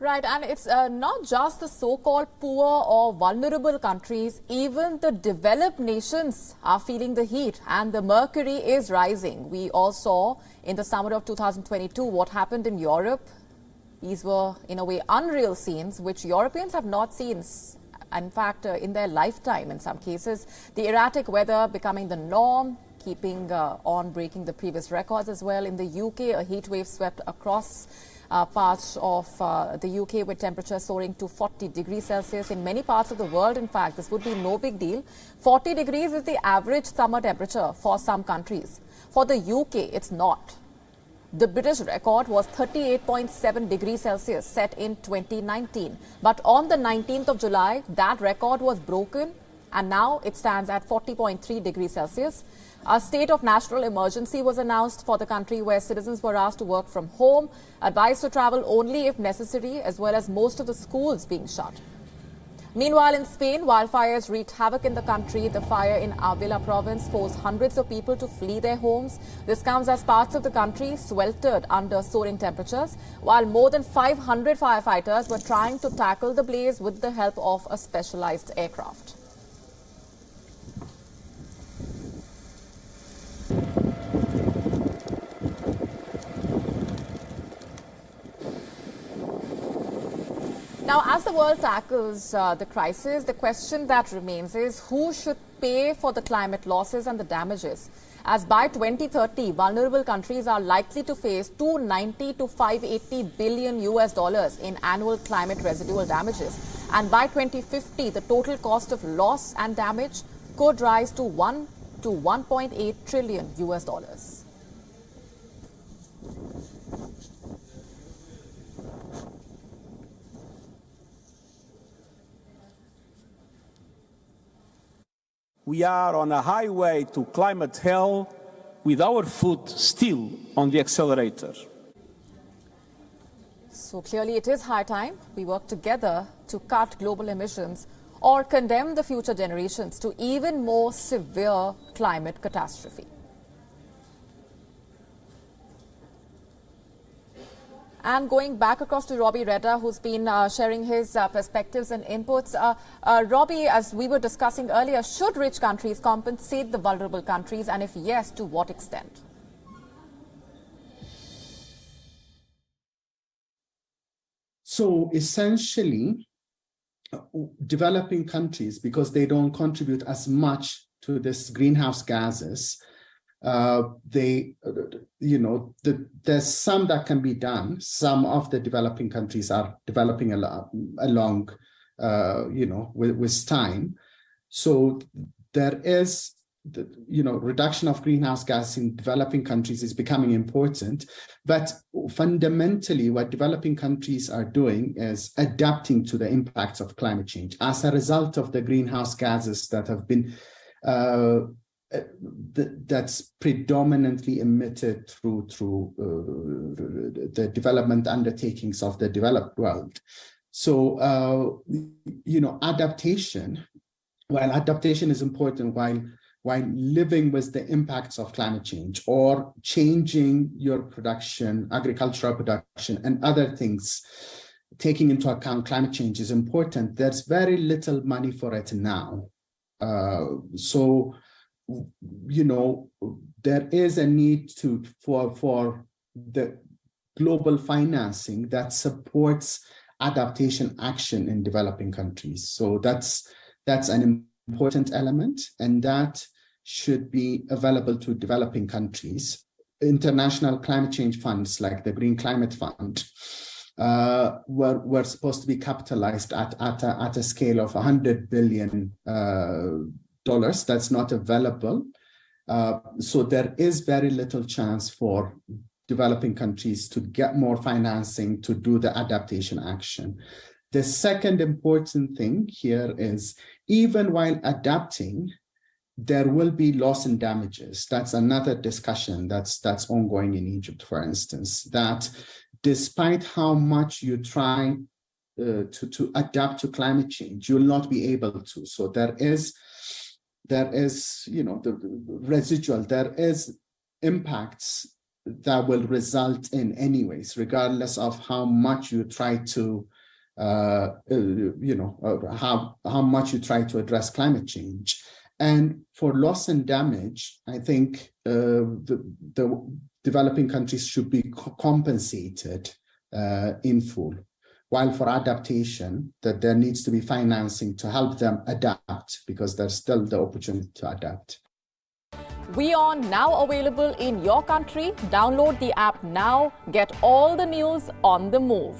Right, and it's not just the so-called poor or vulnerable countries, even the developed nations are feeling the heat and the mercury is rising. We all saw in the summer of 2022 what happened in Europe. These were, in a way, unreal scenes which Europeans have not seen, in fact, in their lifetime in some cases. The erratic weather becoming the norm, keeping on breaking the previous records as well. In the UK, a heat wave swept across parts of the UK with temperatures soaring to 40 degrees Celsius. In many parts of the world, in fact, this would be no big deal. 40 degrees is the average summer temperature for some countries. For the UK, it's not. The British record was 38.7 degrees Celsius set in 2019. But on the 19th of July, that record was broken and now it stands at 40.3 degrees Celsius. A state of national emergency was announced for the country where citizens were asked to work from home, advised to travel only if necessary, as well as most of the schools being shut. Meanwhile, in Spain, wildfires wreaked havoc in the country. The fire in Avila province forced hundreds of people to flee their homes. This comes as parts of the country sweltered under soaring temperatures, while more than 500 firefighters were trying to tackle the blaze with the help of a specialized aircraft. Now, as the world tackles the crisis, the question that remains is who should pay for the climate losses and the damages? As by 2030, vulnerable countries are likely to face $290 to $580 billion in annual climate residual damages. And by 2050, the total cost of loss and damage could rise to $1 to $1.8 trillion. We are on a highway to climate hell with our foot still on the accelerator. So clearly it is high time we work together to cut global emissions or condemn the future generations to even more severe climate catastrophe. And going back across to Robbie Redder, who's been sharing his perspectives and inputs. Robbie, as we were discussing earlier, should rich countries compensate the vulnerable countries? And if yes, to what extent? So essentially, developing countries, because they don't contribute as much to this greenhouse gases, there's some that can be done. Some of the developing countries are developing along, with time. So there is, reduction of greenhouse gas in developing countries is becoming important. But fundamentally, what developing countries are doing is adapting to the impacts of climate change as a result of the greenhouse gases that have been that's predominantly emitted through the development undertakings of the developed world. So, adaptation, while adaptation is important, while living with the impacts of climate change or changing your production, agricultural production, and other things, taking into account climate change is important. There's very little money for it now. There is a need for the global financing that supports adaptation action in developing countries. So that's an important element, and that should be available to developing countries. International climate change funds like the Green Climate Fund were supposed to be capitalized at a scale of $100 billion. That's not available. So there is very little chance for developing countries to get more financing to do the adaptation action. The second important thing here is, even while adapting, there will be loss and damages. That's another discussion that's ongoing in Egypt, for instance, that despite how much you try to adapt to climate change, you'll not be able to. So there is the residual, there is impacts that will result in anyways, regardless of how much you try to, how much you try to address climate change. And for loss and damage, I think the developing countries should be compensated in full. While for adaptation, that there needs to be financing to help them adapt, because there's still the opportunity to adapt. WION now available in your country. Download the app now. Get all the news on the move.